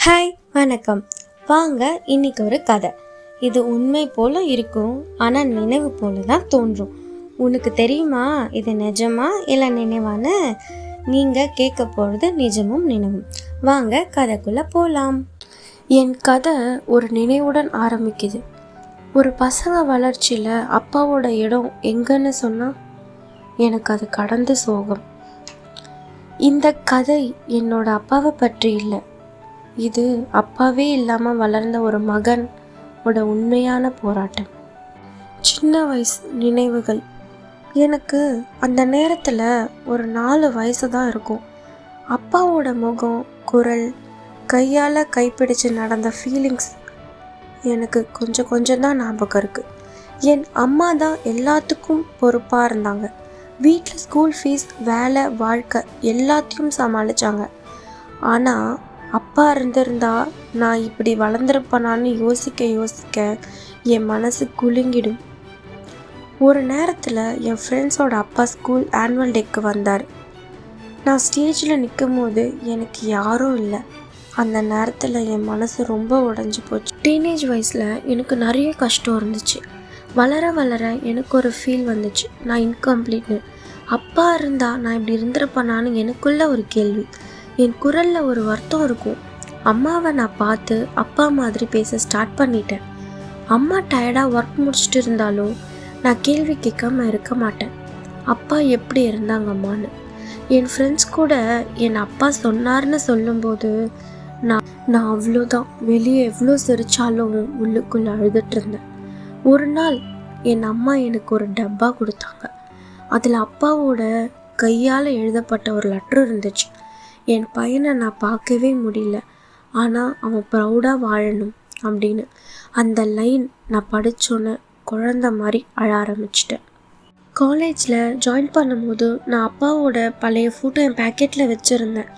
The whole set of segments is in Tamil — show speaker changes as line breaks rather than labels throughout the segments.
ஹாய், வணக்கம். வாங்க, இன்னைக்கு ஒரு கதை. இது உண்மை போல இருக்கும், ஆனால் நினைவு போல தான் தோன்றும். உனக்கு தெரியுமா இது நிஜமா இல்லை நினைவான? நீங்கள் கேட்க போகிறது நிஜமும் நினைவும். வாங்க கதைக்குள்ளே போகலாம். என் கதை ஒரு நினைவுடன் ஆரம்பிக்குது. ஒரு பசங்க வளர்ச்சியில் அப்பாவோட இடம் எங்கன்னு சொன்னால் எனக்கு அது கடந்து சோகம். இந்த கதை என்னோட அப்பாவை பற்றி இல்லை, இது அப்பாவே இல்லாமல் வளர்ந்த ஒரு மகனோட உண்மையான போராட்டம். சின்ன வயசு நினைவுகள். எனக்கு அந்த நேரத்தில் ஒரு 4 வயசு தான் இருக்கும். அப்பாவோட முகம், குரல், கையால் கைப்பிடிச்சு நடந்த ஃபீலிங்ஸ் எனக்கு கொஞ்சம் கொஞ்சம் தான் ஞாபகம் இருக்குது. என் அம்மா தான் எல்லாத்துக்கும் பொறுப்பாக இருந்தாங்க. வீட்டில் ஸ்கூல் ஃபீஸ், வேலை, வாழ்க்கை எல்லாத்தையும் சமாளித்தாங்க. ஆனால் அப்பா இருந்திருந்தா நான் இப்படி வளர்ந்துருப்பேனான்னு யோசிக்க என் மனசு குலுங்கிடும். ஒரு நேரத்தில் என் ஃப்ரெண்ட்ஸோட அப்பா ஸ்கூல் ஆனுவல் டேக்கு வந்தார். நான் ஸ்டேஜில் நிற்கும் போது எனக்கு யாரும் இல்லை. அந்த நேரத்தில் என் மனசு ரொம்ப உடைஞ்சி போச்சு. டீனேஜ் வயசில் எனக்கு நிறைய கஷ்டம் இருந்துச்சு. வளர வளர எனக்கு ஒரு ஃபீல் வந்துச்சு, நான் இன்கம்ப்ளீட்னு. அப்பா இருந்தால் நான் இப்படி இருந்திருப்பேனான்னு எனக்குள்ள ஒரு கேள்வி. என் குரலில் ஒரு வருத்தம் இருக்கும். அம்மாவை நான் பார்த்து அப்பா மாதிரி பேச ஸ்டார்ட் பண்ணிட்டேன். அம்மா டயர்டாக ஒர்க் முடிச்சுட்டு இருந்தாலும் நான் கேள்வி கேட்காம இருக்க மாட்டேன். அப்பா எப்படி இருந்தாங்க அம்மான்னு. என் ஃப்ரெண்ட்ஸ் கூட என் அப்பா சொன்னார்னு சொல்லும்போது நான் அவ்வளோதான். வெளியே எவ்வளோ சிரிச்சாலும் உள்ளுக்குள்ளே அழுதுட்டு இருந்தேன். ஒரு நாள் என் அம்மா எனக்கு ஒரு டப்பா கொடுத்தாங்க. அதில் அப்பாவோட கையால் எழுதப்பட்ட ஒரு லெட்ரு இருந்துச்சு. என் பையனை நான் பார்க்கவே முடியல, ஆனால் அவன் ப்ரௌடாக வாழணும் அப்படின்னு. அந்த லைன் நான் படித்தோன்னே குழந்த மாதிரி அழ ஆரம்பிச்சிட்டேன். காலேஜில் ஜாயின் பண்ணும்போது நான் அப்பாவோட பழைய ஃபோட்டோ என் பேக்கெட்டில் வச்சுருந்தேன்.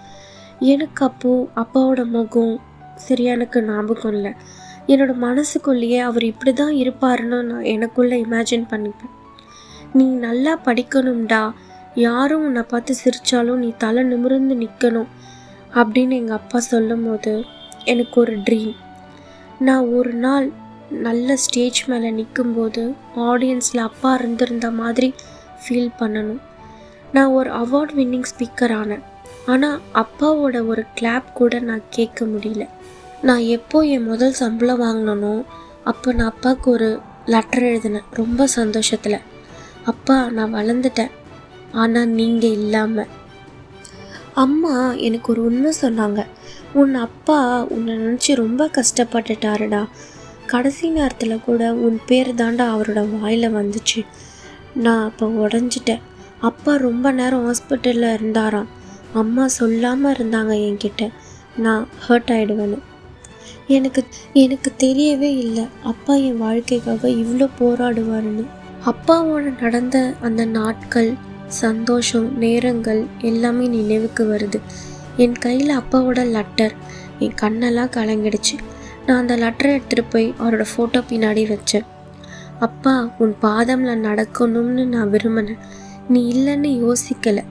எனக்கு அப்போது அப்பாவோட முகம் சரியா எனக்கு ஞாபகம் இல்லை. என்னோடய மனசுக்குள்ளேயே அவர் இப்படி தான் இருப்பாருன்னு நான் எனக்குள்ளே இமேஜின் பண்ணிப்பேன். நீ நல்லா படிக்கணும்டா, யாரும் உன்னை பார்த்து சிரித்தாலும் நீ தலை நிமிர்ந்து நிற்கணும் அப்படின்னு எங்கள் அப்பா சொல்லும் போது எனக்கு ஒரு ட்ரீம். நான் ஒரு நாள் நல்ல ஸ்டேஜ் மேலே நிற்கும்போது ஆடியன்ஸில் அப்பா இருந்திருந்த மாதிரி ஃபீல் பண்ணணும். நான் ஒரு அவார்ட் வின்னிங் ஸ்பீக்கர் ஆனேன், ஆனால் அப்பாவோட ஒரு கிளாப் கூட நான் கேட்க முடியல. நான் எப்போ என் முதல் சம்பளம் வாங்கினனோ அப்போ நான் அப்பாவுக்கு ஒரு லெட்டர் எழுதினேன், ரொம்ப சந்தோஷத்தில். அப்பா, நான் வளர்ந்துட்டேன், ஆனால் நீங்கள் இல்லாமல். அம்மா எனக்கு ஒரு உண்மை சொன்னாங்க. உன் அப்பா உன்னை நினச்சி ரொம்ப கஷ்டப்பட்டுட்டாருடா. கடைசி நேரத்தில் கூட உன் பேர் தாண்டா அவரோட வாயில் வந்துச்சு. நான் அப்போ உடஞ்சிட்டேன். அப்பா ரொம்ப நேரம் ஹாஸ்பிட்டலில் இருந்தாராம். அம்மா சொல்லாமல் இருந்தாங்க என்கிட்ட, நான் ஹர்ட் ஆகிடுவேன்னு. எனக்கு தெரியவே இல்லை அப்பா என் வாழ்க்கைக்காக இவ்வளோ போராடுவாருன்னு. அப்பாவோட நடந்த அந்த நாட்கள், சந்தோஷம், நேரங்கள் எல்லாமே நினைவுக்கு வருது. என் கையில் அப்பாவோட லெட்டர், என் கண்ணெல்லாம் கலங்கிடுச்சு. நான் அந்த லெட்டரை எடுத்துகிட்டு போய் அவரோட ஃபோட்டோ பின்னாடி வச்சேன். அப்பா, உன் பாதமில் நடக்கணும்னு நான் விரும்பினேன், நீ இல்லைன்னு யோசிக்கலை.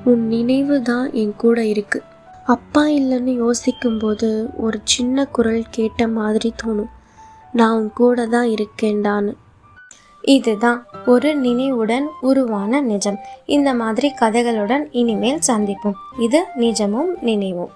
உன் நினைவு தான் என் கூட இருக்குது. அப்பா இல்லைன்னு யோசிக்கும்போது ஒரு சின்ன குரல் கேட்ட மாதிரி தோணும், நான் உன் கூட தான் இருக்கேன்டான்னு. இதுதான் ஒரு நினைவுடன் உருவான நிஜம். இந்த மாதிரி கதைகளுடன் இனிமேல் சந்திப்போம். இது நிஜமும் நினைவும்.